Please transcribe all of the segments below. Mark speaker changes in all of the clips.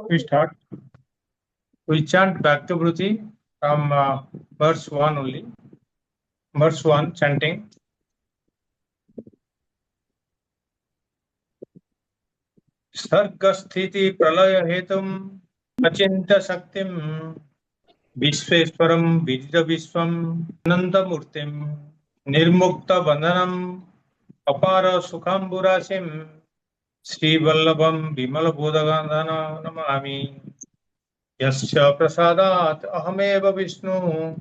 Speaker 1: We start. We chant Vakya Vritti from verse 1 only. Verse 1 chanting. Sargasthiti pralaya hetum achinta shaktim Vishveswaram Vidita Vishwam Anantamurtim Nirmukta Bandhanam Apara Sukhamburasim Sri Vallabham Vimala Bodhagandhana Namami Yasya Prasadat Ahameva Vishnu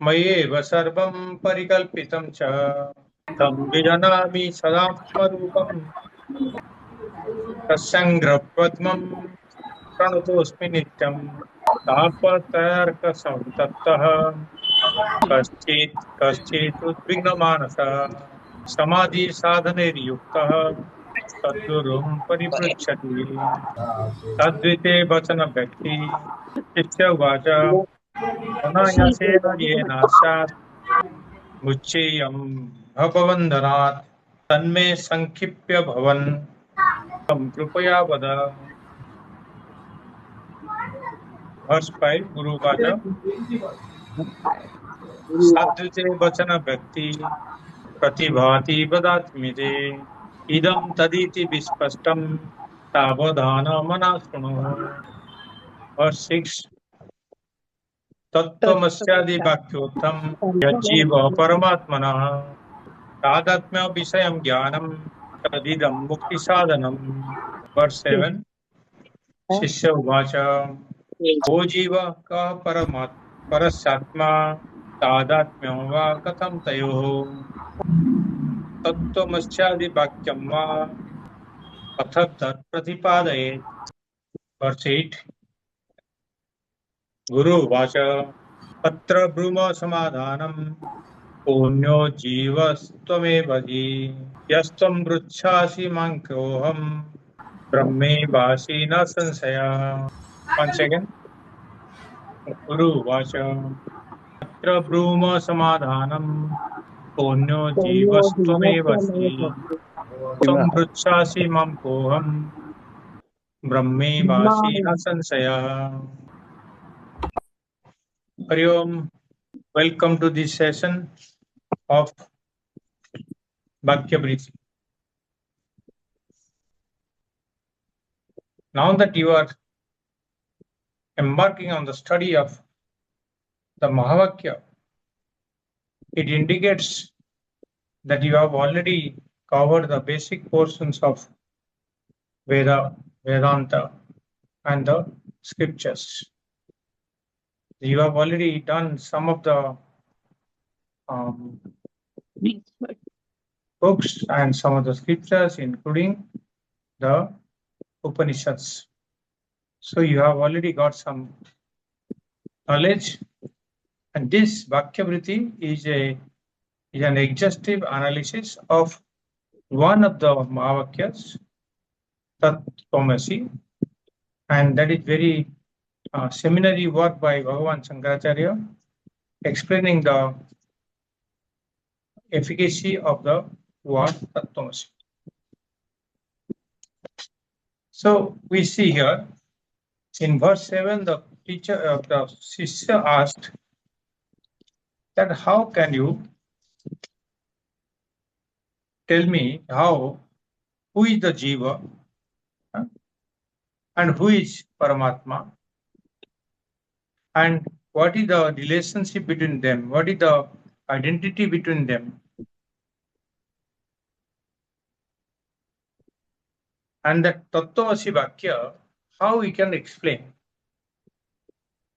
Speaker 1: Mayeva Sarvam Parikalpitam Cha Tam Vijanami Sadapmarupam Tasyangrapatmam Pranatosmi Nityam Tapatayarka कश्चित् उद्विग्नमानसः समाधि साधनैर्युक्तः सद्गुरुं परिपृच्छति तद्विते वचन व्यक्ति शिष्य उवाच अनायासेन येन स्यात् मुच्येयं भवबन्धनात् तन्मे संक्षिप्य भवन् तं कृपया वद Verse 5 Guru उवाच सद्विते वचन व्यक्ति प्रतिभाति वदात्मिते इदं तदिति विस्पष्टं सावधानमनः शृणु Verse 6 तत्त्वमस्यादि वाक्योक्तं यज्जीव परमात्मनः तादात्म्य विषयं ज्ञानं तदिदं मुक्तिसाधनम् Verse 7 शिष्य उवाच को जीव कः परस्यात्मा तादात्म्यं वा कथं तयोः तत्त्वमस्यादि वाक्यं वा अथ तत्प्रतिपादयेत् Verse 8 Guru Vacha Patra Brahma Samadhanam Punyo Jivastvameva Ji Yastvam Bruchasi Mankyoham Brahme Vasi Na Sansaya. Once again, Guru Vacha Patra Brahma Samadhanam Punyo Jivastvameva Ji Yastvam Bruchasi Mankyoham Brahme Vasi Na Sansaya. Hari Om. Welcome to this session of Vakya Vritti. Now that you are embarking on the study of the Mahavakya, it indicates that you have already covered the basic portions of Veda, Vedanta, and the scriptures. You have already done some of the books and some of the scriptures, including the Upanishads. So you have already got some knowledge, and this Vakya Vritti is an exhaustive analysis of one of the Mahavakyas, Tat-Tvamasi, and that is very seminary work by Bhagavan Shankaracharya explaining the efficacy of the word Tat-Tvamasi. So we see here in verse 7, the teacher, the Shishya asked that how can you tell me who is the Jiva and who is Paramatma, and what is the relationship between them, what is the identity between them, and that Tattvamasi Vakya, how we can explain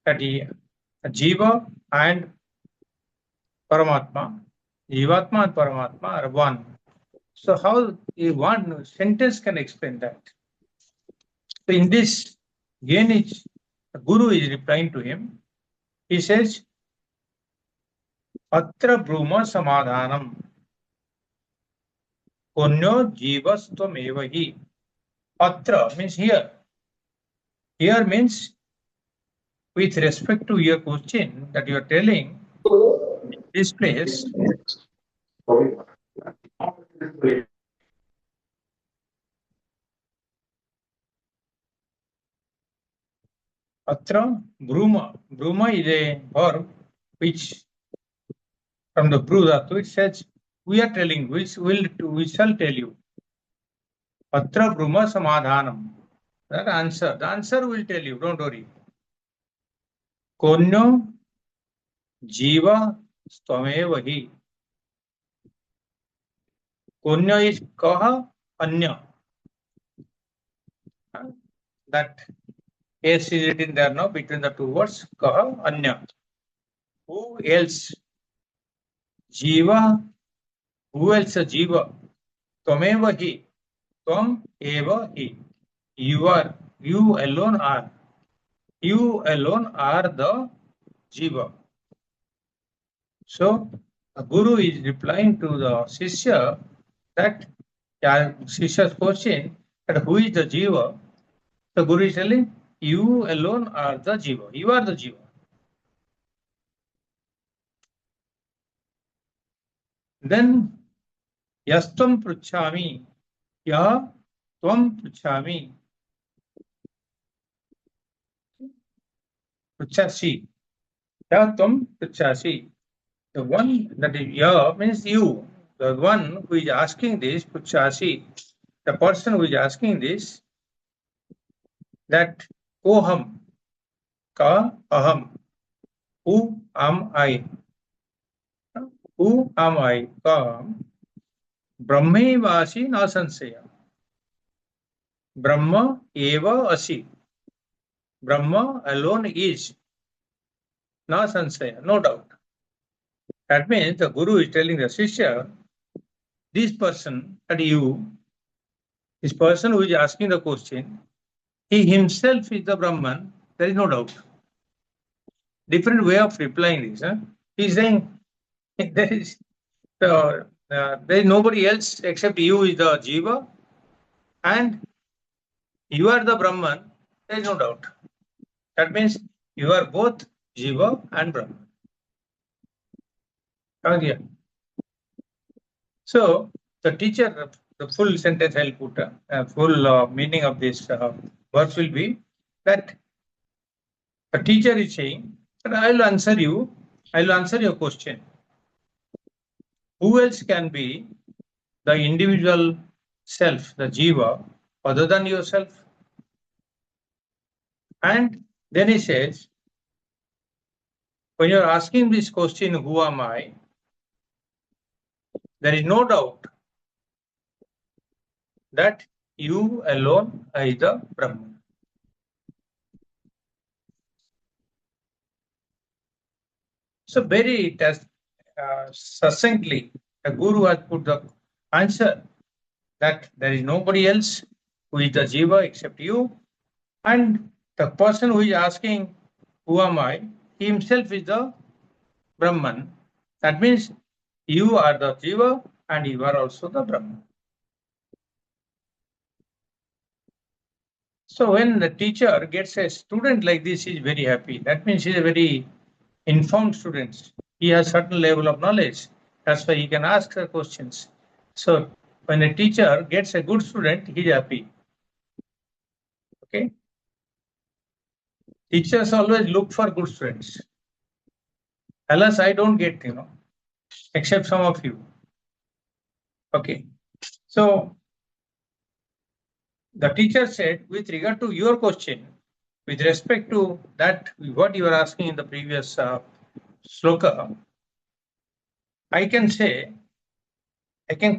Speaker 1: that Jiva and Paramatma, Jivatma and Paramatma are one. So how one sentence can explain that? So in this, again, the Guru is replying to him. He says, Atra Brahma Samadhanam Punyo Jivastvam Evahi. Atra means here. Here means with respect to your question that you are telling, this place, Atra bruma. Bruma is a verb which from the bru dhatu it says we are telling, we shall tell you. Atra bruma samadhanam. That answer. The answer will tell you, don't worry. Konyo jiva stvameva hi. Konyo is kaha anya. That S is written there now between the two words. Kaha anya. Who else? Jiva. Who else? Jiva. Tvameva hi. Tvam eva hi. You are. You alone are. You alone are the jiva. So the guru is replying to the Shishya that Shishya's question that who is the jiva? The guru is telling you alone are the jiva. You are the jiva. Then yastvam pruchhami, yah tvam pruchhami, pruchhasi, yah tvam pruchhasi. The one that is yah means you. The one who is asking this, pruchhasi, the person who is asking this, that koham, ka aham, who am I? Who am I? Ka Brahmevasi na sansaya. Brahma eva asi. Brahma alone is. Na sansaya, no doubt. That means the Guru is telling the Shishya, this person, that you, this person who is asking the question, he himself is the Brahman, there is no doubt. Different way of replying this. He is saying, there is nobody else except you is the Jiva, and you are the Brahman, there is no doubt. That means you are both Jiva and Brahman. Okay. So the teacher, the full sentence I'll put, full meaning of this verse will be that the teacher is saying that I'll answer your question. Who else can be the individual self, the Jiva, other than yourself? And then he says, when you're asking this question, who am I? There is no doubt that you alone are the Brahman. So very succinctly, the Guru has put the answer that there is nobody else who is the Jiva except you, and the person who is asking, who am I? He himself is the Brahman. That means you are the Jiva and you are also the Brahman. So when the teacher gets a student like this, he is very happy. That means he is a very informed student. He has certain level of knowledge. That's why he can ask the questions. So when a teacher gets a good student, he is happy. Okay. Teachers always look for good students. Alas, I don't get, except some of you. Okay. So the teacher said, with regard to your question, with respect to that, what you were asking in the previous sloka, I can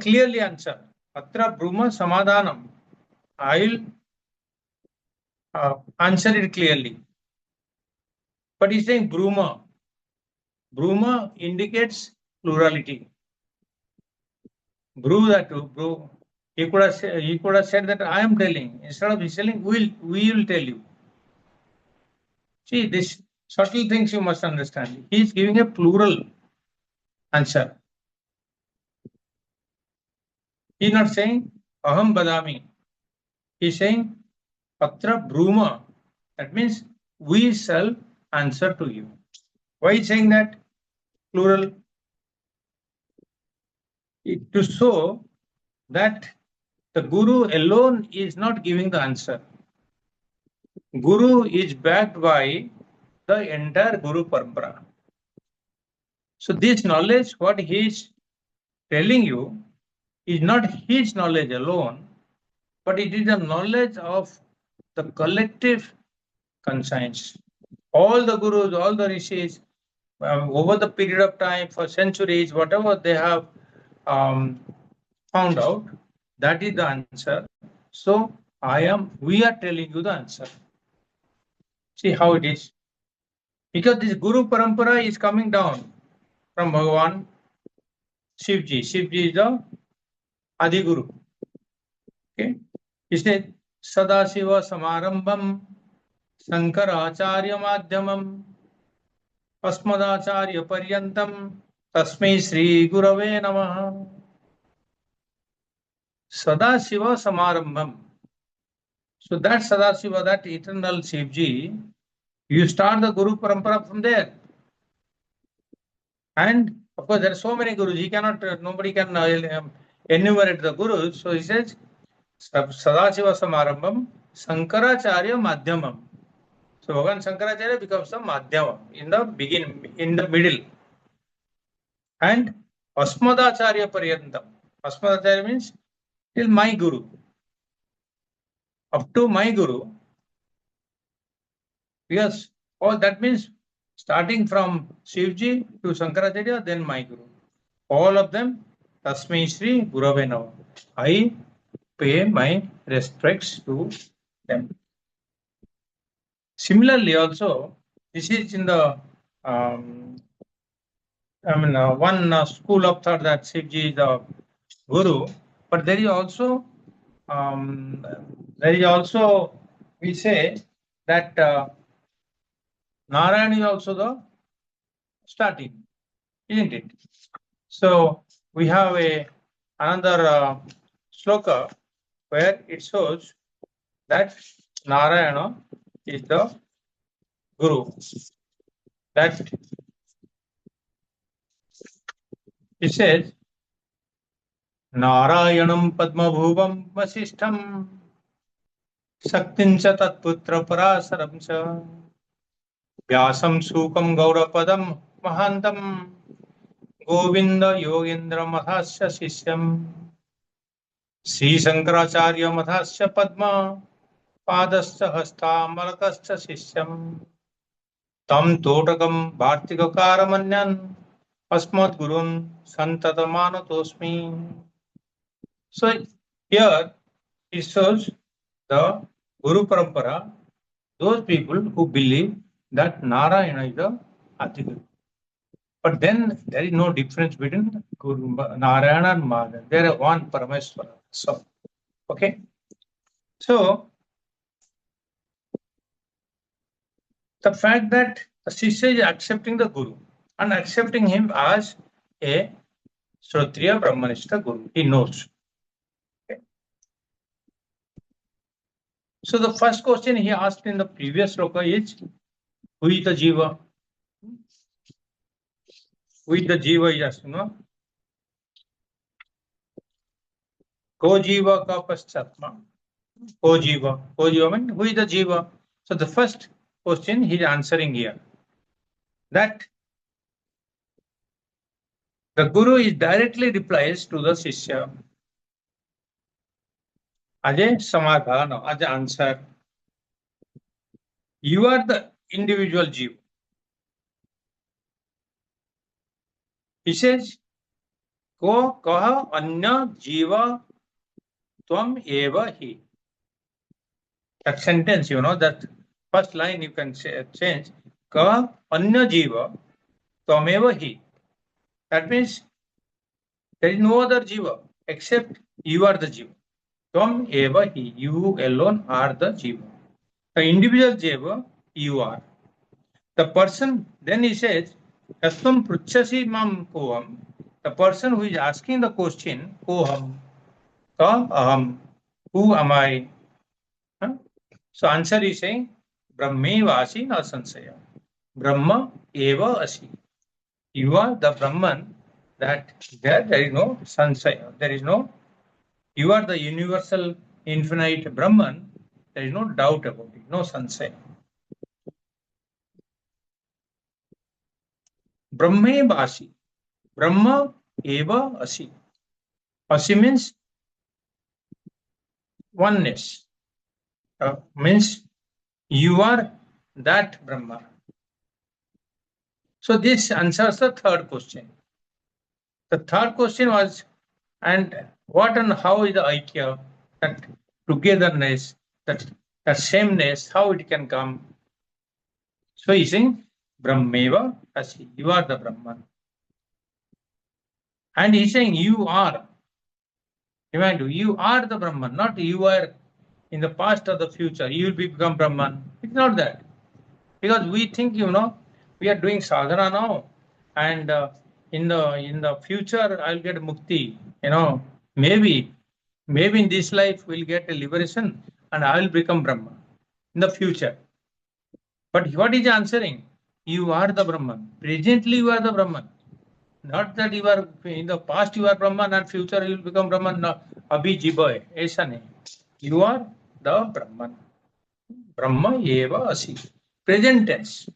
Speaker 1: clearly answer. Atra bruma samadhanam. I will answer it clearly. But he's saying bruma. Bruma indicates plurality. Bru. He could have said that I am telling. Instead of telling, we will tell you. See, these subtle things you must understand. He is giving a plural answer. He is not saying aham badami. He is saying patra bruma. That means we shall answer to you. Why is saying that? Plural. To show that the Guru alone is not giving the answer. Guru is backed by the entire Guru Parampara. So this knowledge, what he is telling you, is not his knowledge alone, but it is the knowledge of the collective conscience. All the gurus, all the rishis, over the period of time, for centuries, whatever they have found out, that is the answer. So we are telling you the answer. See how it is. Because this Guru Parampara is coming down from Bhagavan Shivji. Shivji is the Adi Guru. Okay. He said, Sadashiva Samarambham Sankaracharya Madhyamam Asmadacharya Paryantam Tasmai Sri Gurave Namaha. Sadashiva Samarambham. So that Sadashiva, that eternal Shivji, you start the Guru Parampara from there. And of course, there are so many gurus. He cannot, nobody can enumerate the gurus. So he says, Sadashiva Samarambham Sankaracharya Madhyamam. So Bhagavan Shankaracharya becomes the Madhyama in the beginning, in the middle. And Asmadacharya Paryantam. Asmadacharya means till my Guru. Up to my Guru. Because all that means starting from Shivji to Shankaracharya, then my Guru. All of them, Tasmai Sri Gurave Namaha. I pay my respects to them. Similarly, also, this is in the one school of thought that Shivji is the Guru, but there is also we say that Narayana is also the starting, isn't it? So we have another sloka where it shows that Narayana is the Guru. That it says, Narayanam Padmabhuvam Vasishtham Saktincha Tatputra Parasaramcha Vyasam Sukam Gaurapadam Mahantam Govinda Yogendra Madhasya Sishyam Sri Shankaracharya Madhasya Padma Padasya Hasta Malakasya Sishyam Tam Totakam Bhartika Karamanyan Asmat Gurun Santatamana Tosmi. So here it shows the Guru Parampara, those people who believe that Narayana is the Adiguru. But then there is no difference between Guru, Narayana and Mahadeva. They are one Parameswara. So, okay. So, the fact that the Shishya is accepting the Guru and accepting him as a Shrotriya Brahmanishta Guru, he knows. Okay. So, the first question he asked in the previous sloka is, who is the Jiva? Who is the Jiva? He asked, no? Ko Jiva ka paschatma. Ko Jiva. Ko Jiva means who is the Jiva? So the first question he is answering here. That the Guru is directly replies to the Shishya as a samadhana, as an answer. You are the individual Jiva. He says, Ko kaha anya jiva tvam eva hi. That sentence, that first line you can change. Kaha anya jiva tvam eva hi. That means there is no other jiva except you are the jiva. Tvam eva hi. You alone are the jiva. The individual jiva, you are. The person, then he says, Yasvam pruchasi mam koham. The person who is asking the question, koham, ka aham, who am I? Huh? So answer is saying, Brahmeva asi na sansaya. Brahma eva asi. You are the Brahman, that there is no sansaya. There is no, you are the universal infinite Brahman. There is no doubt about it, no sunshine. Brahme Asi. Brahma eva asi. Asi means oneness. Means you are that Brahma. So this answers the third question. The third question was, and what and how is the Aikya, that togetherness, that sameness, how it can come? So he's saying, Brahmeva Asi, you are the Brahman. And he's saying, you are. Remind you are the Brahman, not you are in the past or the future. You will become Brahman. It's not that. Because we think, we are doing sadhana now, and in the future I'll get mukti. Maybe in this life we'll get a liberation, and I will become Brahman in the future. But what is answering? You are the Brahman. Presently you are the Brahman. Not that you are in the past you are Brahman and future you will become Brahman. No. Abhi jiboy. Aisa nahi. You are the Brahman. Brahma eva asi. Present tense.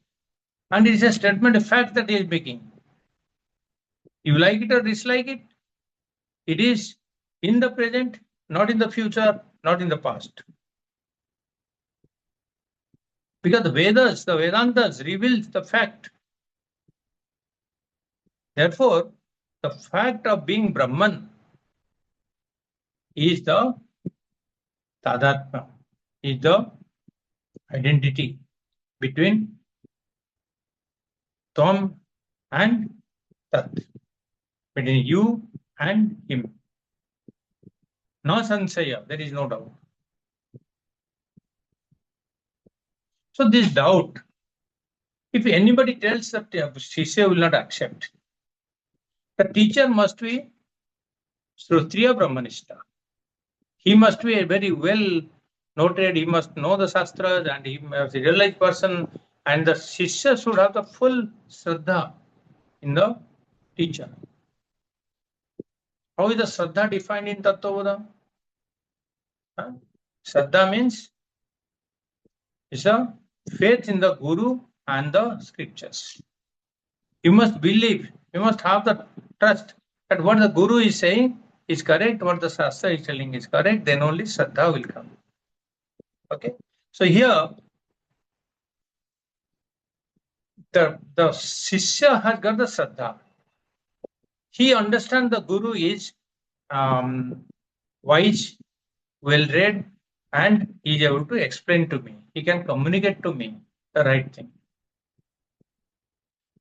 Speaker 1: And it is a statement of fact that he is making. You like it or dislike it, it is in the present, not in the future, not in the past. Because the Vedas, the Vedantas reveals the fact. Therefore, the fact of being Brahman is the Tadatma, is the identity between Tvam and Tat, between you and him. No sansaya, there is no doubt. So this doubt, if anybody tells that Shishya will not accept, the teacher must be Shrutriya Brahmanista. He must be a very well noted, he must know the Shastras, and he must be a realized person, and the Shishya should have the full Shraddha in the teacher. How is the Shraddha defined in Tattvabodha? Shraddha means it's a faith in the Guru and the scriptures. You must believe, you must have the trust that what the Guru is saying is correct, what the Shastra is telling is correct, then only Shraddha will come. Okay? So here, the Shishya has got the Shraddha. He understands the Guru is wise, well read, and he is able to explain to me. He can communicate to me the right thing.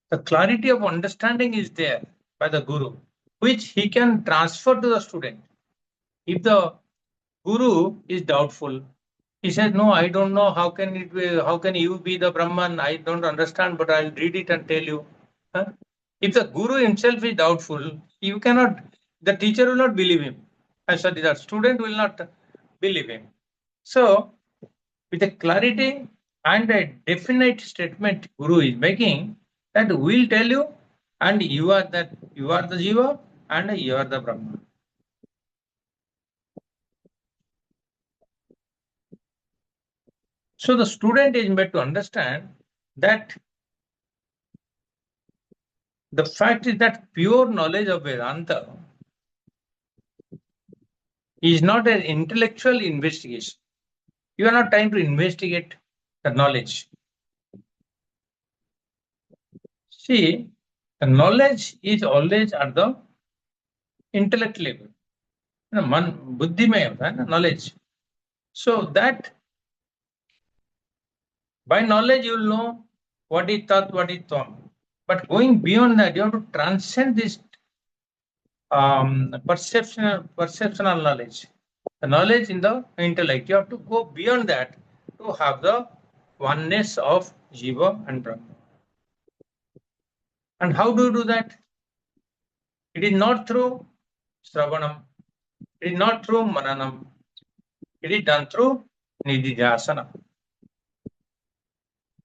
Speaker 1: The clarity of understanding is there by the Guru, which he can transfer to the student. If the Guru is doubtful, he says, no, I don't know, how can it be, how can you be the Brahman? I don't understand, but I'll read it and tell you. If the Guru himself is doubtful, you cannot, the teacher will not believe him. Sorry, the student will not believe him. So, with a clarity and a definite statement Guru is making, that will tell you, and you are the Jiva and you are the Brahma. So the student is made to understand that the fact is that pure knowledge of Vedanta is not an intellectual investigation. You are not trying to investigate the knowledge. See, the knowledge is always at the intellect level. Man, buddhi mein hota hai na, knowledge. So that by knowledge you will know what is tat, what is tvam. But going beyond that, you have to transcend this perceptional knowledge. The knowledge in the intellect. You have to go beyond that to have the oneness of Jiva and Brahma. And how do you do that? It is not through Sravanam. It is not through Mananam. It is done through Nididhyasana.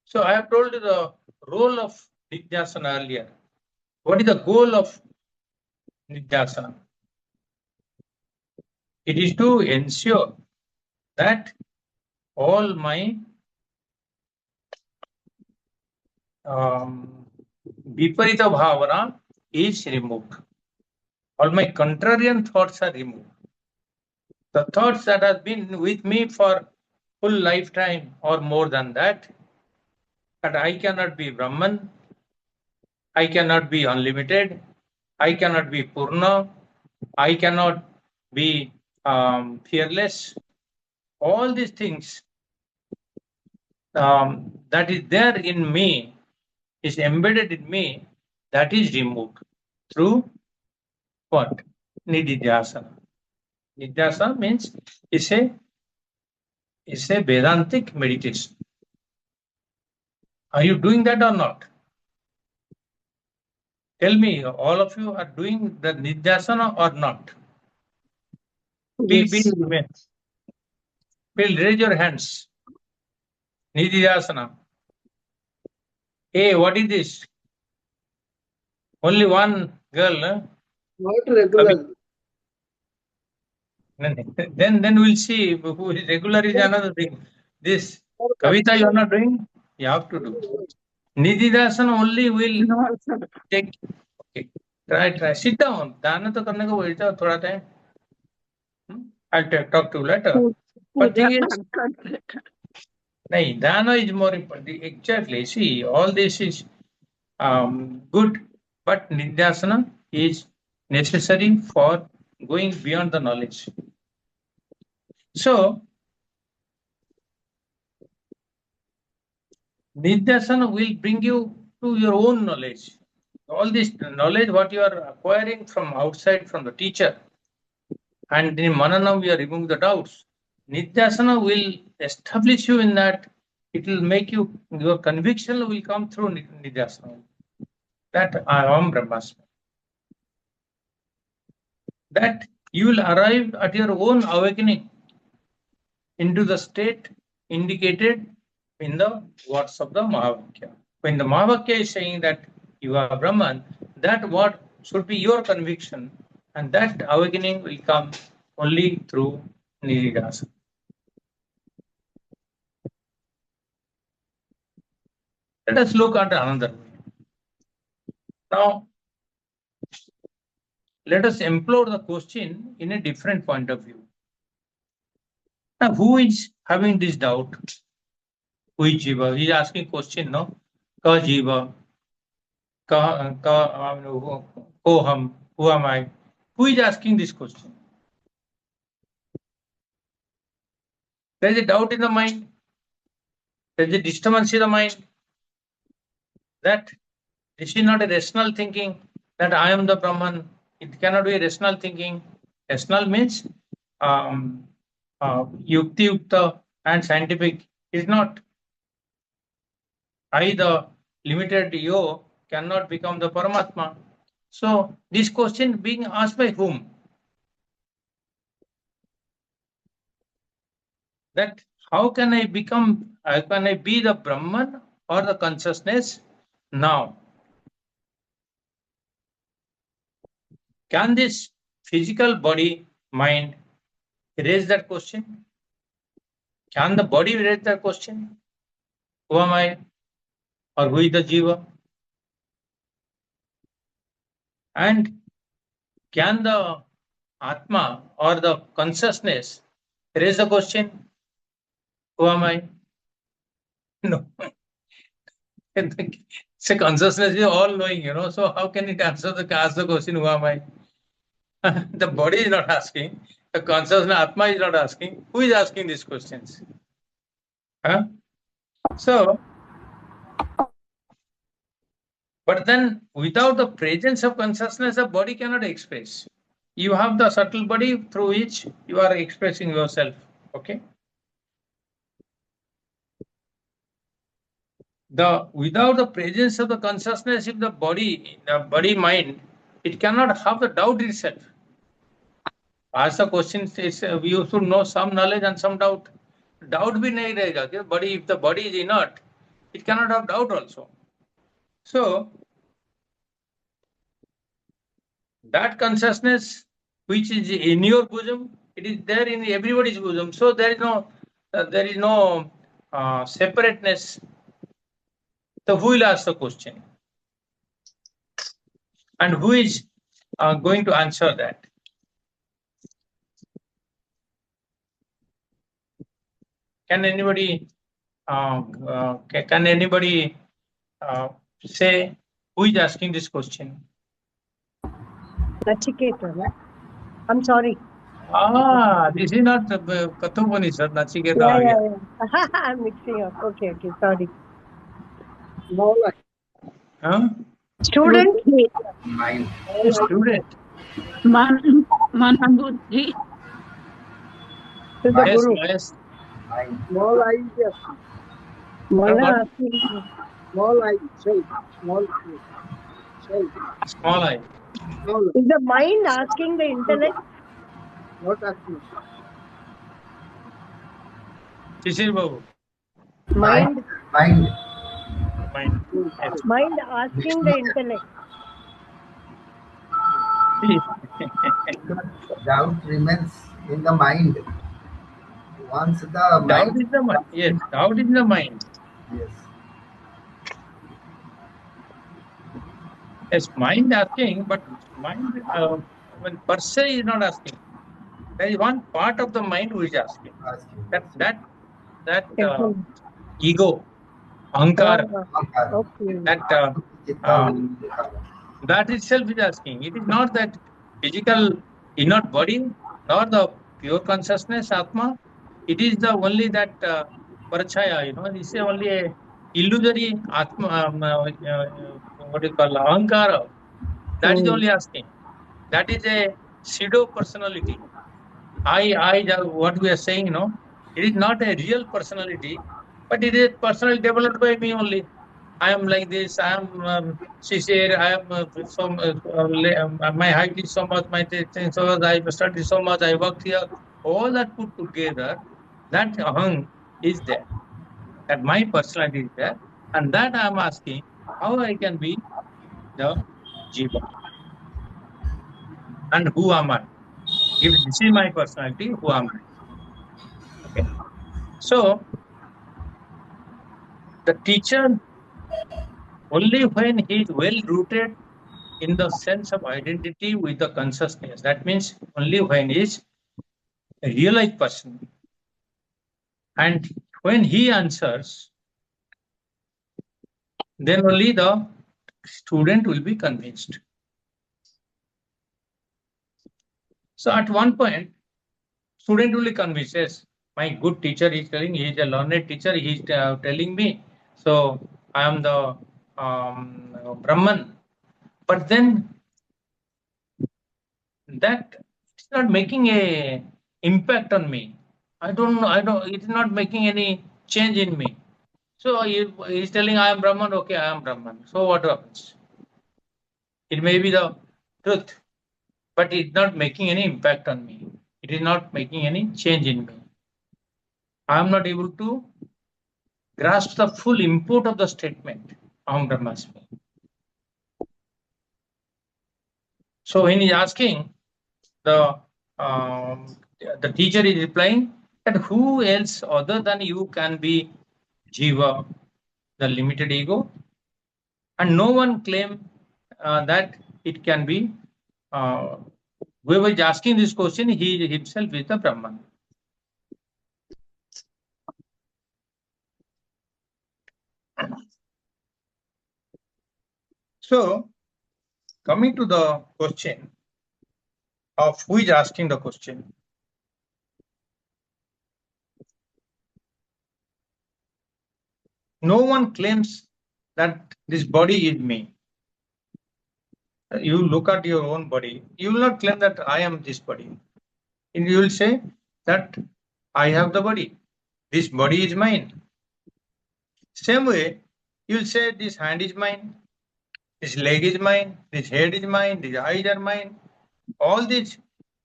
Speaker 1: So I have told you the role of Nididhyasana earlier. What is the goal of Nididhyasana? It is to ensure that all my viparita bhavana is removed. All my contrarian thoughts are removed. The thoughts that have been with me for full lifetime or more than that I cannot be Brahman, I cannot be unlimited, I cannot be Purna, I cannot be fearless. All these things that is there in me, is embedded in me, that is removed through what? Nididhyasana. Nididhyasana means it's a Vedantic meditation. Are you doing that or not? Tell me, all of you are doing the Nidhyasana or not?
Speaker 2: Yes.
Speaker 1: Will raise your hands. Nidhyasana. Hey, what is this? Only one girl. Huh?
Speaker 2: Not regular.
Speaker 1: Then we'll see who is regular is another thing. This Kavita you are not doing? You have to do. Nidhyasana only will take. Okay. Try. Sit down. दाना तो करने को बैठ जाओ थोड़ा time. I'll talk to you later. But thing is, dana is more important. Exactly. See, all this is good, but nidhyasana is necessary for going beyond the knowledge. So, nidhyasana will bring you to your own knowledge. All this knowledge, what you are acquiring from outside, from the teacher, and in mananam, we are removing the doubts. Nidhyasana will establish you in that. It will make you, your conviction will come through nidhyasana. That I am Brahmasmi. That you will arrive at your own awakening into the state indicated in the words of the Mahavakya. When the Mahavakya is saying that you are Brahman, that what should be your conviction, and that awakening will come only through Nididhyasana. Let us look at another way. Now, let us explore the question in a different point of view. Now, who is having this doubt? Who is Jiva? He is asking question, no? Ka Jiva, Koham, who am I? Who is asking this question? There is a doubt in the mind. There is a disturbance in the mind that this is not a rational thinking, that I am the Brahman. It cannot be a rational thinking. Rational means yukti yukta and scientific is not. I, the limited yo, cannot become the Paramatma. So this question being asked by whom? That how can I be the Brahman or the consciousness now? Can this physical body, mind raise that question? Can the body raise that question? Who am I? Or who is the Jiva? And can the Atma or the consciousness raise the question? Who am I? No. So consciousness is all knowing, so how can it ask the question, who am I? The body is not asking, the consciousness, Atma is not asking. Who is asking these questions? So, but then without the presence of consciousness, the body cannot express. You have the subtle body through which you are expressing yourself. Okay. Without the presence of the consciousness in the body mind, it cannot have the doubt itself. As the question says, we should know some knowledge and some doubt. Doubt bhi nahi rahega. Body, if the body is inert, it cannot have doubt also. So that consciousness which is in your bosom, it is there in everybody's bosom. So there is no there is no separateness. So who will ask the question? And who is going to answer that? Can anybody say who is asking this question?
Speaker 3: Nachiketa, no? I'm sorry.
Speaker 1: This is not Katubani, sir. Nachiketa.
Speaker 3: Yeah. I'm mixing up. Okay, sorry.
Speaker 2: Small I.
Speaker 1: Huh?
Speaker 3: Student?
Speaker 4: Mind.
Speaker 1: Student.
Speaker 5: Manabuddhi.
Speaker 3: To the
Speaker 1: Yes,
Speaker 3: Guru.
Speaker 1: yes.
Speaker 4: Mind.
Speaker 2: Small I is there.
Speaker 3: Mana.
Speaker 2: Small I. Self. Small I. Self.
Speaker 1: Small I.
Speaker 2: Small.
Speaker 3: Is the mind asking the intellect?
Speaker 2: Not asking.
Speaker 1: Shishir Babu.
Speaker 3: Mind.
Speaker 4: Mind.
Speaker 1: Mind. Yes.
Speaker 3: Mind asking the intellect.
Speaker 4: Doubt remains in the mind. Once the
Speaker 1: Doubt
Speaker 4: mind.
Speaker 1: is the mind. Yes, doubt is the mind.
Speaker 4: Yes.
Speaker 1: Yes, mind asking, but mind when per se is not asking. There is one part of the mind who is asking.
Speaker 4: Asking.
Speaker 1: That ego, ahankara,
Speaker 4: Ahankara.
Speaker 1: that itself is asking. It is not that physical, is not body, nor the pure consciousness, Atma. It is the only that parachaya, this is only a illusory Atma, what do you call, ahankara. That is only asking. That is a pseudo personality. What we are saying, it is not a real personality, but it is personality developed by me only. I am like this. I am sincere. I am my height is so much. My thing so much. I studied so much. I worked here. All that put together, that ahang is there. That my personality is there, and that I am asking how I can be the jiva, and who am I? If this is my personality, who am I? Okay. So the teacher, only when he is well rooted in the sense of identity with the consciousness, that means only when he is a realized person, and when he answers, then only the student will be convinced. So at one point, student will be convinced, yes, my good teacher is telling, he is a learned teacher, he is telling me, so I am the Brahman. But then that is not making a impact on me. I don't know. It is not making any change in me. So he is telling I am Brahman. Okay, I am Brahman. So what happens? It may be the truth, but it is not making any impact on me. It is not making any change in me. I am not able to grasp the full import of the statement. Aham Brahmasmi. So when he is asking, the teacher is replying that who else other than you can be jiva, the limited ego, and no one claim that it can be. Whoever is asking this question, he himself is the Brahman. So, coming to the question of who is asking the question. No one claims that this body is me. You look at your own body, you will not claim that I am this body. And you will say that I have the body. This body is mine. Same way, you will say this hand is mine, this leg is mine, this head is mine, these eyes are mine. All these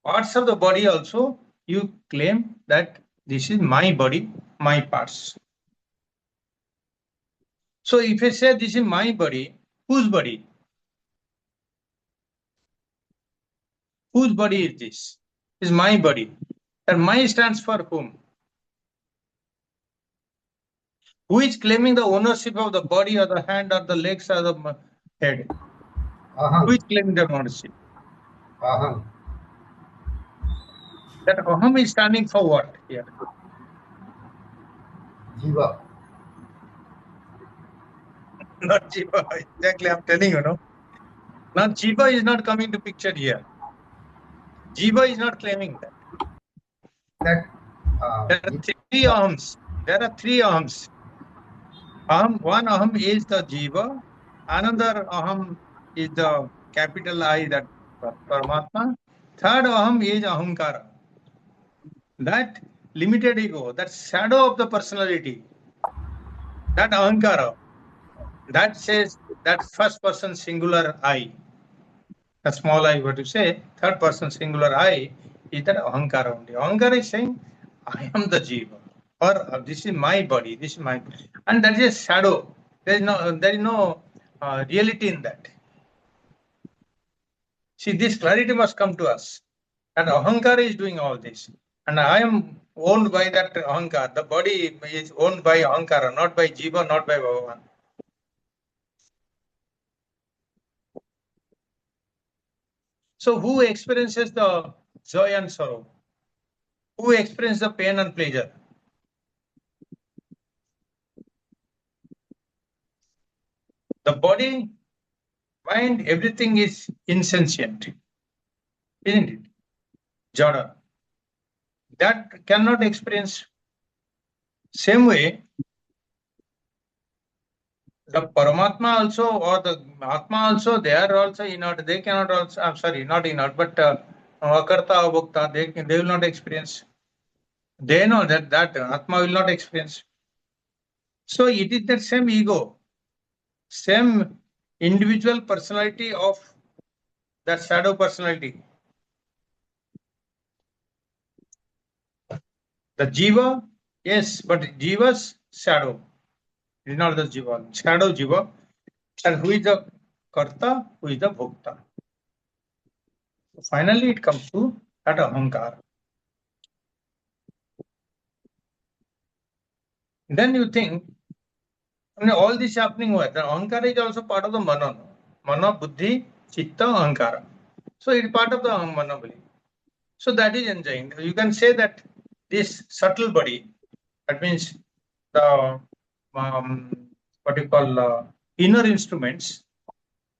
Speaker 1: parts of the body also, you claim that this is my body, my parts. So if I say this is my body, whose body? Whose body is this? Is my body. And my stands for whom? Who is claiming the ownership of the body or the hand or the legs or the head? Who
Speaker 4: Aham.
Speaker 1: is claiming the ownership?
Speaker 4: Aham.
Speaker 1: That aham is standing for what here?
Speaker 4: Jiva.
Speaker 1: Not jiva. Exactly, I'm telling you, no. Now jiva is not coming to picture here. Jiva is not claiming that.
Speaker 4: That
Speaker 1: There are three ahams. There are three ahams. One aham is the jiva. Another aham is the capital I, that Paramatma. Third aham is ahankara. That limited ego, that shadow of the personality, that ahankara, that says that first person singular I, a small I, what you say, third person singular I is that ahankara only. Ahankara is saying, I am the jiva, or this is my body, this is my body. And that is a shadow. There is no reality in that. See, this clarity must come to us. And ahankara is doing all this. And I am owned by that ahankara. The body is owned by ahankara, not by jiva, not by Bhagavan. So who experiences the joy and sorrow? Who experiences the pain and pleasure? The body, mind, everything is insentient, isn't it? Jada. That cannot experience. Same way, the Paramatma also, or the Atma also, they are also inert. They cannot also, I'm sorry, not inert, but Akarta, Abhokta, they will not experience. They know that Atma will not experience. So it is that same ego, same individual personality of that shadow personality. The Jiva, yes, but Jiva's shadow is not the Jiva, shadow Jiva. And who is the Karta, who is the Bhokta. So finally, it comes to that Ahankara. Then you think, all this happening where the Ahankara is also part of the Mana. Mana, Buddhi, Chitta, Ahankara. So it is part of the Mana belief. So that is enjoying. You can say that this subtle body, that means the what you call inner instruments,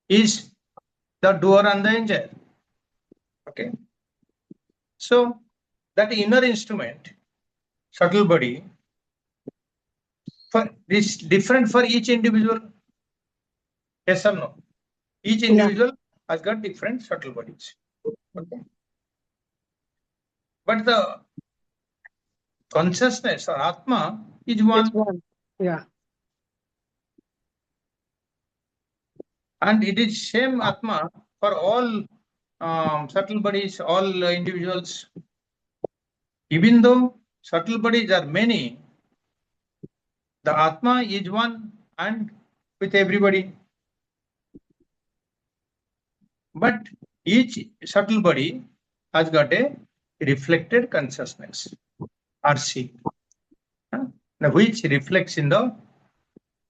Speaker 1: is the doer and the enjoyer. Okay. So that inner instrument, subtle body, for this different for each individual. Yes or no? Each individual has got different subtle bodies. Okay. But the consciousness or Atma is one.
Speaker 3: It's one. Yeah.
Speaker 1: And it is same Atma for all subtle bodies, all individuals. Even though subtle bodies are many, the Atma is one and with everybody. But each subtle body has got a reflected consciousness, RC, which reflects in the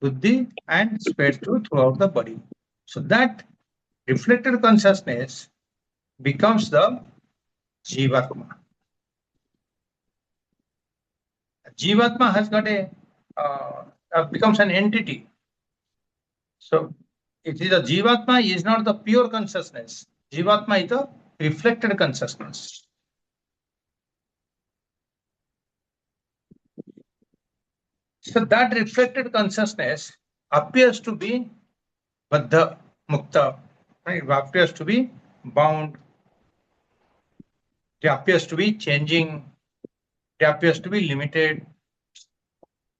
Speaker 1: buddhi and spreads throughout the body. So that reflected consciousness becomes the Jivatma. Jivatma has got becomes an entity. So it is a Jivatma is not the pure consciousness. Jivatma is the reflected consciousness. So that reflected consciousness appears to be Baddha Mukta. It appears to be bound. It appears to be changing. It appears to be limited.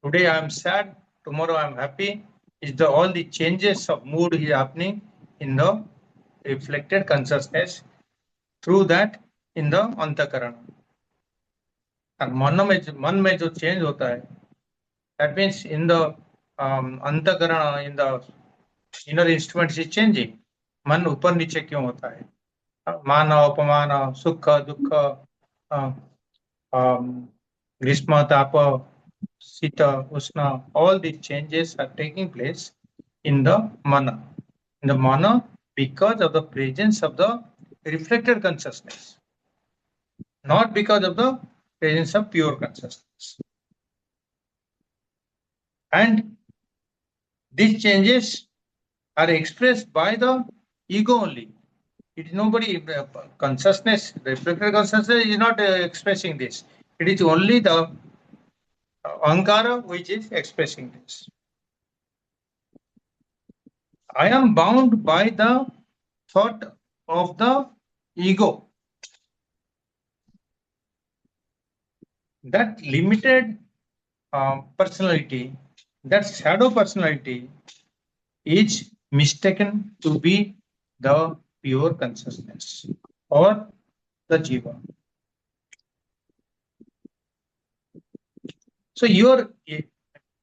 Speaker 1: Today I am sad, tomorrow I am happy. Is all the changes of mood is happening in the reflected consciousness through that in the Antakarana. And मन में जो change होता है, that means in the Antakarana, in the inner instruments is changing. मन ऊपर नीचे क्यों होता है? मान अपमान, सुख दुख, ग्रीष्म ताप, Sita, Usna, all these changes are taking place in the mana. In the mana, because of the presence of the reflected consciousness, not because of the presence of pure consciousness. And these changes are expressed by the ego only. It is nobody, consciousness, the reflected consciousness is not expressing this. It is only the ankara which is expressing this. I am bound by the thought of the ego. That limited personality, that shadow personality is mistaken to be the pure consciousness or the jiva. So your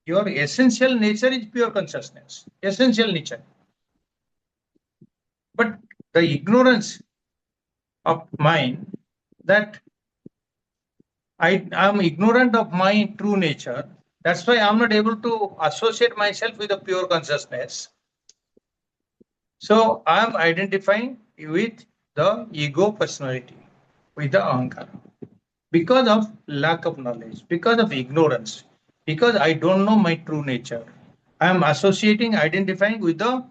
Speaker 1: essential nature is pure consciousness, essential nature. But the ignorance of mind, that I am ignorant of my true nature, that's why I'm not able to associate myself with the pure consciousness. So I am identifying with the ego personality, with the ahankara, because of lack of knowledge, because of ignorance, because I don't know my true nature. I am associating, identifying with the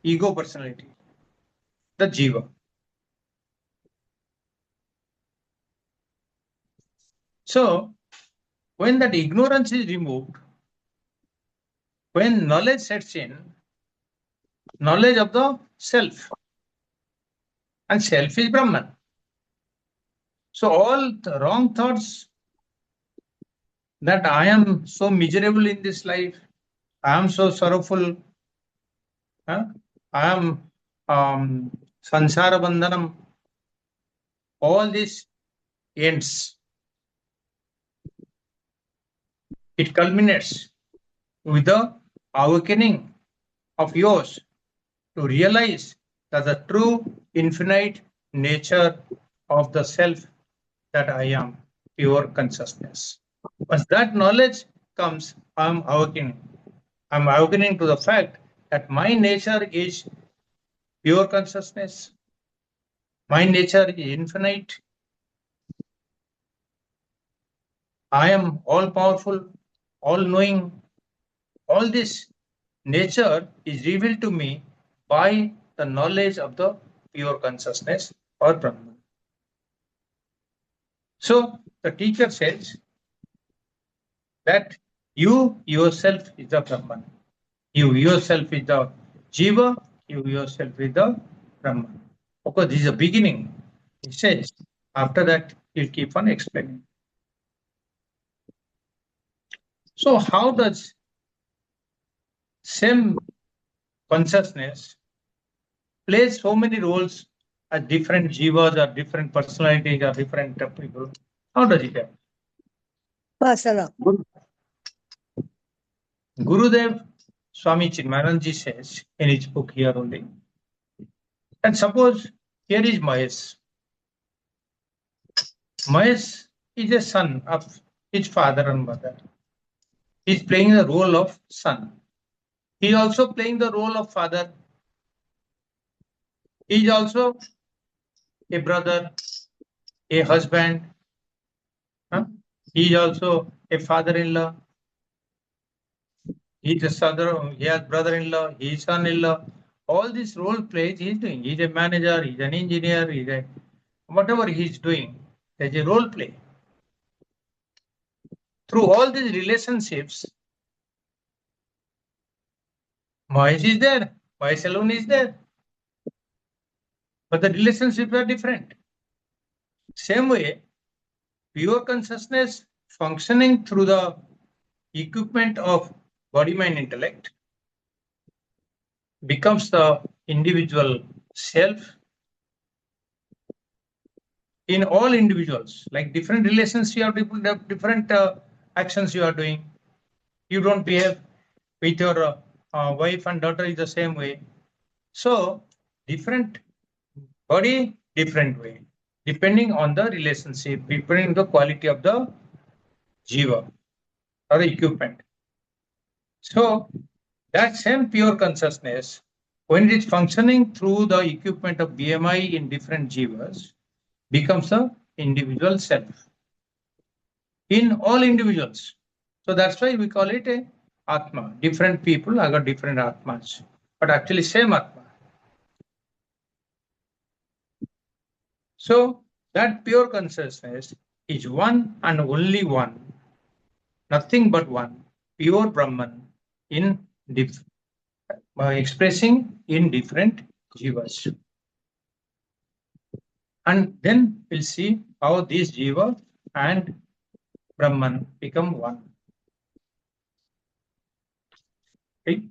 Speaker 1: ego personality, the jiva. So when that ignorance is removed, when knowledge sets in, knowledge of the self, and self is Brahman. So all the wrong thoughts that I am so miserable in this life, I am so sorrowful, I am sansara bandhanam, all this ends. It culminates with the awakening of yours to realize that the true infinite nature of the self, that I am pure consciousness. Once that knowledge comes, I'm awakening. I'm awakening to the fact that my nature is pure consciousness. My nature is infinite. I am all powerful, all knowing. All this nature is revealed to me by the knowledge of the pure consciousness or Brahman. So the teacher says that you yourself is the Brahman. You yourself is the Jiva, you yourself is the Brahman. Of course, this is the beginning. He says, after that, he'll keep on explaining. So how does same consciousness play so many roles as different jivas or different personalities or different people? How does it happen?
Speaker 3: Vasana.
Speaker 1: Gurudev Swami Chinmayananji says in his book here only, and suppose here is Mahesh. Mahesh is a son of his father and mother. He is playing the role of son. He is also playing the role of father. He is also a brother, a husband. He is also a father-in-law. He is a son, he has brother-in-law, he is son-in-law. All these role plays he is doing. He is a manager, he is an engineer, he is a whatever he is doing. There is a role play. Through all these relationships, Mahesh is there, Mahesh alone is there. But the relationships are different. Same way, pure consciousness functioning through the equipment of body, mind, intellect becomes the individual self in all individuals. Like different relations, you have different actions you are doing. You don't behave with your wife and daughter is the same way. So different body, different way, depending on the relationship, depending on the quality of the jiva or the equipment. So that same pure consciousness, when it is functioning through the equipment of BMI in different jivas, becomes the individual self in all individuals. So that's why we call it a Atma. Different people have got different Atmas, but actually same Atma. So that pure consciousness is one and only one, nothing but one, pure Brahman in expressing in different jivas. And then we'll see how these jiva and Brahman become one. Okay.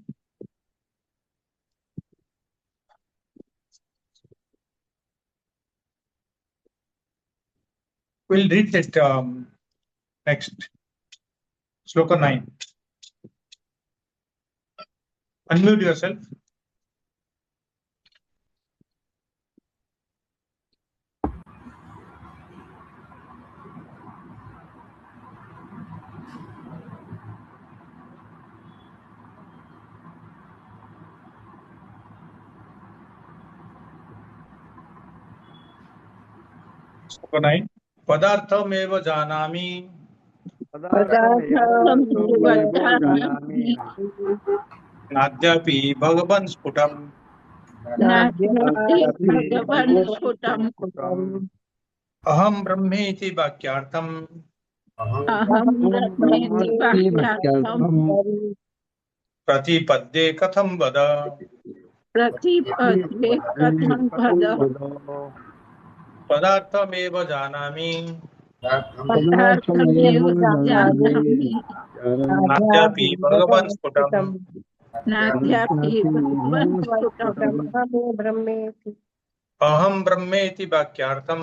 Speaker 1: We'll read that next. Sloka 9. Unmute yourself. Sloka 9. Padarthamev janami. Nadyapi bhagavan sputam. Aham brahmeti vakyartham. Pratipadde katham vada. Padarthamev janami. Nadyapi bhagavan sputam. Aham brahmeti vakyartham.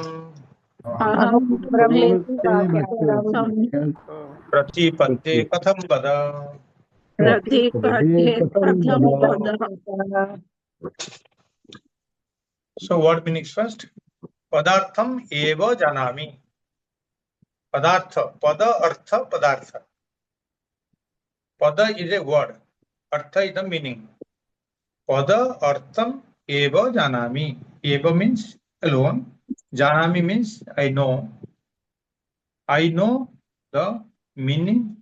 Speaker 1: Pratipadde katham vada. So what meanings first? Padartham eva janami. Padartha, pada, artha, padartha. Pada is a word. Artha is the meaning. Pada, artham, eva janami. Eva means alone. Janami means I know. I know the meaning.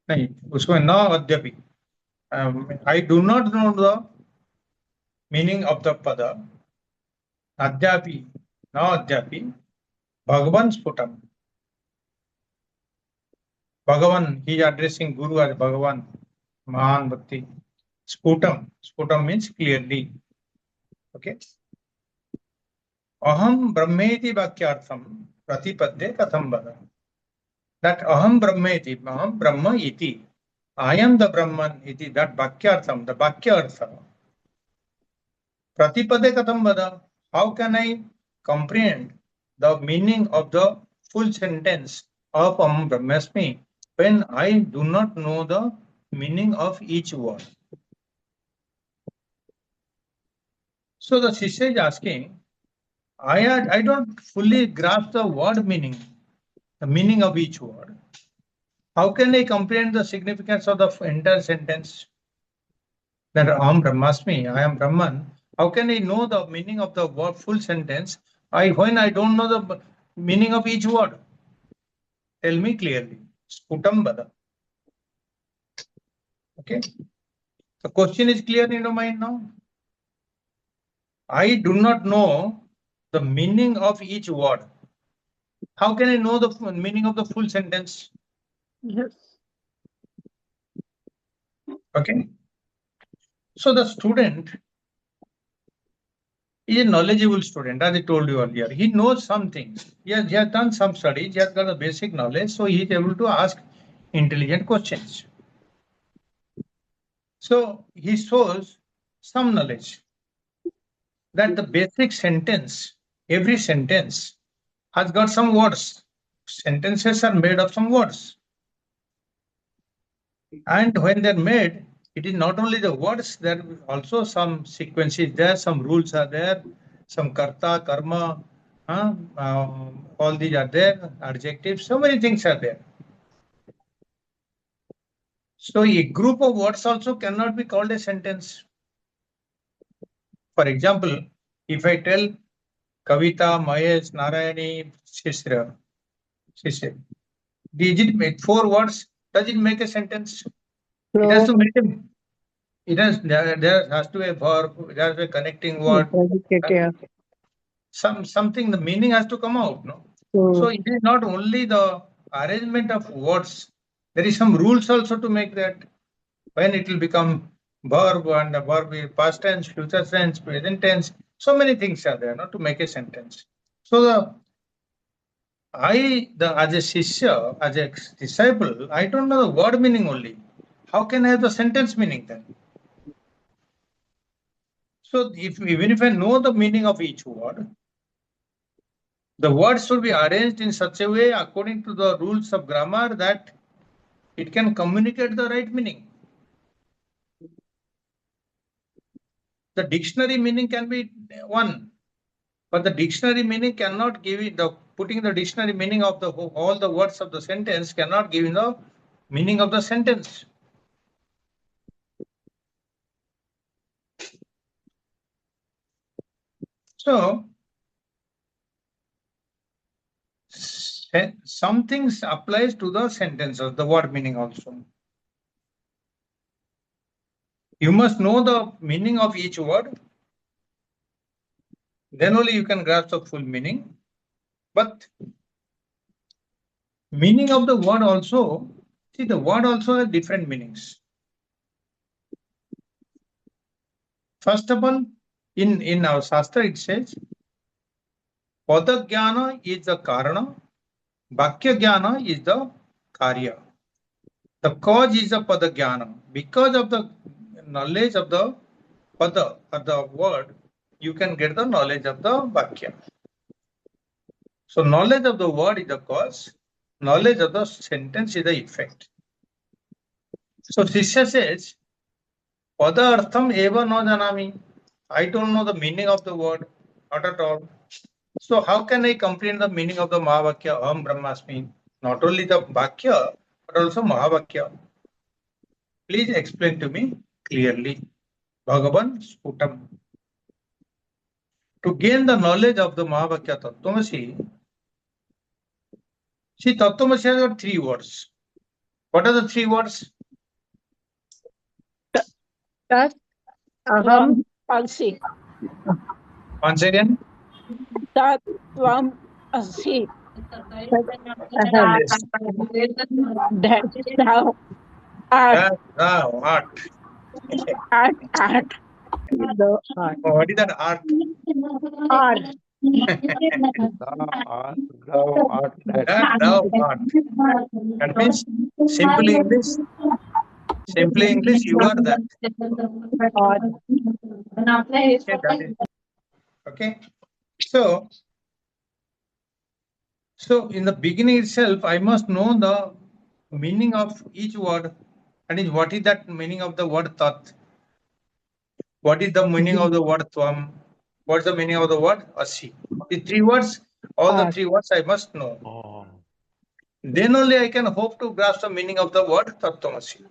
Speaker 1: नहीं, उसमें न अद्यपि. I do not know the meaning of the pada. Adyapi, na adyapi. Bhagavan sputam. Bhagavan, he is addressing Guru as Bhagavan. Mahan Bhakti. Sputam. Sputam means clearly. Okay. Aham brahmeti vakyartham pratipadde katham vada. That aham brahmeti, aham brahma iti. I am the Brahman iti, that vakyartham, the vakya artha. Pratipade katham vada. How can I comprehend the meaning of the full sentence of aham brahmasmi when I do not know the meaning of each word? So the Shishya is asking, I don't fully grasp the word meaning, the meaning of each word. How can I comprehend the significance of the entire sentence? That aham brahmasmi, I am Brahman. How can I know the meaning of the word full sentence when I don't know the meaning of each word? Tell me clearly. Sputam vada. Okay. The question is clear in your mind now. I do not know the meaning of each word. How can I know the meaning of the full sentence?
Speaker 3: Yes.
Speaker 1: Okay. So the student is a knowledgeable student, as I told you earlier. He knows some things. He has done some studies. He has got a basic knowledge, so he is able to ask intelligent questions. So he shows some knowledge that the basic sentence, every sentence has got some words. Sentences are made of some words. And when they're made, it is not only the words, there are also some sequences there, some rules are there, some karta, karma, all these are there, adjectives, so many things are there. So a group of words also cannot be called a sentence. For example, if I tell Kavita, Mahesh, Narayani, Shishra, did it make 4 words? Does it make a sentence? It has
Speaker 3: No.
Speaker 1: to make a, there has to be a verb, there has to be a connecting word.
Speaker 3: Predicate.
Speaker 1: Something, the meaning has to come out, no? So it is not only the arrangement of words, there is some rules also to make that. When it will become verb, and the verb is past tense, future tense, present tense, so many things are there, no, to make a sentence. So as a shishya, as a disciple, I don't know the word meaning only. How can I have the sentence meaning then? So even if I know the meaning of each word, the words should be arranged in such a way according to the rules of grammar that it can communicate the right meaning. The dictionary meaning can be one, but the dictionary meaning cannot give it putting the dictionary meaning of all the words of the sentence cannot give the meaning of the sentence. So some things applies to the sentences, the word meaning also. You must know the meaning of each word. Then only you can grasp the full meaning. But meaning of the word also, see, the word also has different meanings. First of all, in our Shastra it says, Pada Jnana is the Karana, Vakya Jnana is the Karya. The cause is the Pada Jnana. Because of the knowledge of the Pada or the word, you can get the knowledge of the Vakya. So knowledge of the word is the cause, knowledge of the sentence is the effect. So Shishya says, Pada Artham eva no janami. I don't know the meaning of the word, not at all. So how can I comprehend the meaning of the Mahavakya, Aham Brahmasmi? Not only the Vakya, but also Mahavakya. Please explain to me clearly. Bhagavan Sputam. To gain the knowledge of the Mahavakya Tattvamasi, see, Tattvamasi has got 3 words. What are the 3 words?
Speaker 3: Tat aham
Speaker 5: Asi.
Speaker 1: Once again.
Speaker 5: Tat Tvam Asi.
Speaker 3: aham.
Speaker 1: Yes.
Speaker 5: That thou art.
Speaker 1: That thou art.
Speaker 5: Art.
Speaker 3: The art.
Speaker 1: What is that art?
Speaker 3: Art.
Speaker 6: Thou art that.
Speaker 1: That thou art. That means simply English, you are that.
Speaker 3: Art.
Speaker 1: Okay, that is, okay. So in the beginning itself, I must know the meaning of each word. And what is that meaning of the word tat? What is the meaning of the word tvam? What's the meaning of the word asi? The 3 words, all the
Speaker 3: Art.
Speaker 1: 3 words I must know.
Speaker 6: Oh.
Speaker 1: Then only I can hope to grasp the meaning of the word tattvamasi.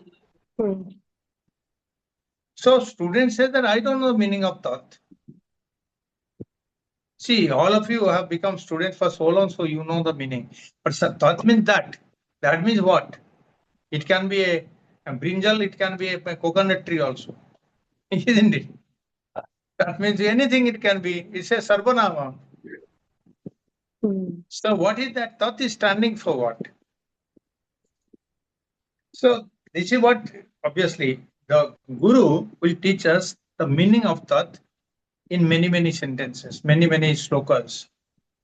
Speaker 1: So students say that I don't know the meaning of tat. See, all of you have become students for so long, so you know the meaning. But tat means that. That means what? It can be a brinjal, it can be a coconut tree also. Isn't it? That means anything it can be. It's a sarvanama. So what is that? Tat is standing for what? So this is what, obviously, the Guru will teach us the meaning of tat in many sentences, many slokas.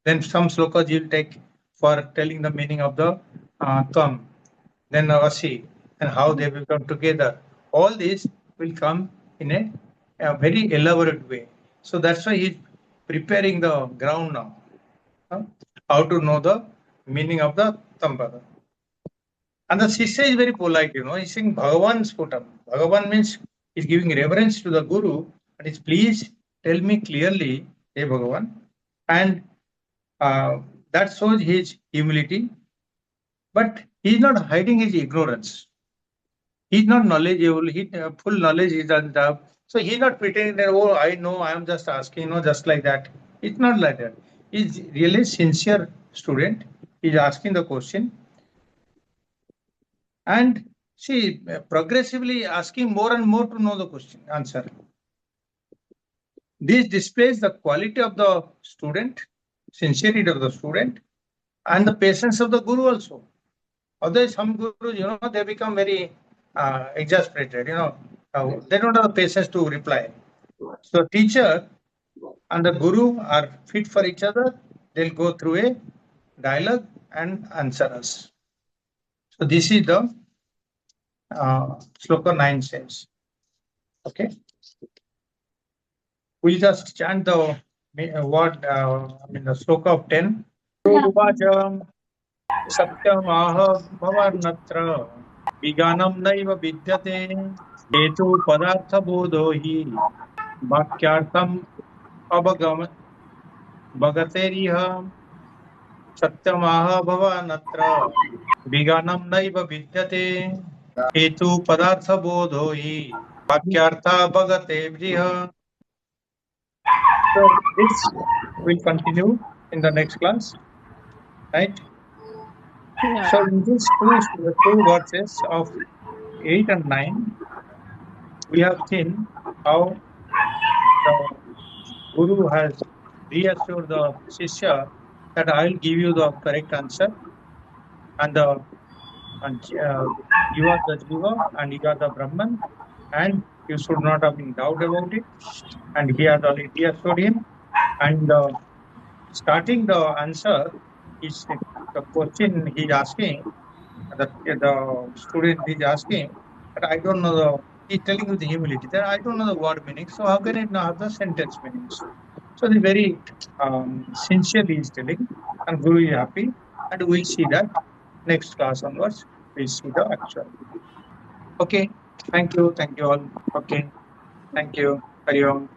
Speaker 1: Then some slokas you'll take for telling the meaning of the tvam, then asi, and how they will come together. All this will come in a very elaborate way. So that's why he's preparing the ground now. How to know the meaning of the tampada. And the Shishya is very polite, he's saying Bhagavan Sputam. Bhagavan means he's giving reverence to the Guru and he's please tell me clearly, hey Bhagavan. And that shows his humility, but he's not hiding his ignorance. He's not knowledgeable. He full knowledge he doesn't have. So he's not pretending that, oh, I know, I am just asking, just like that. It's not like that. He's really sincere student. He's asking the question and see progressively asking more and more to know the question answer. This displays the quality of the student, sincerity of the student, and the patience of the guru also. Otherwise, some gurus, they become very exasperated. They don't have the patience to reply. So, teacher and the guru are fit for each other. They'll go through a dialogue and answer us. So, this is the sloka 9 says. Okay. We'll just chant the word, the sloka of 10. Uvaja satyamah bhavanatra viganam naiva vidyate hetu padartha bodho hi vakyartham abagam bagateriha satyamah bhavanatra viganam naiva vidyate hetu padartha bodho hi vakyartha bagateriha. So this will continue in the next class, right?
Speaker 5: Yeah.
Speaker 1: So in these two verses of 8 and 9, we have seen how the Guru has reassured the Shishya that I will give you the correct answer, and you are the Jiva and you are the Brahman, and you should not have any doubt about it. And he has already reassured him. And starting the answer is the question he's asking, the student is asking, but I don't know he's telling with humility that I don't know the word meaning, so how can I know the sentence meanings? So the very sincerely is telling, and Guru is happy, and we'll see that next class onwards. We'll see the actual. Okay, thank you all. Okay, thank you. Hari Om.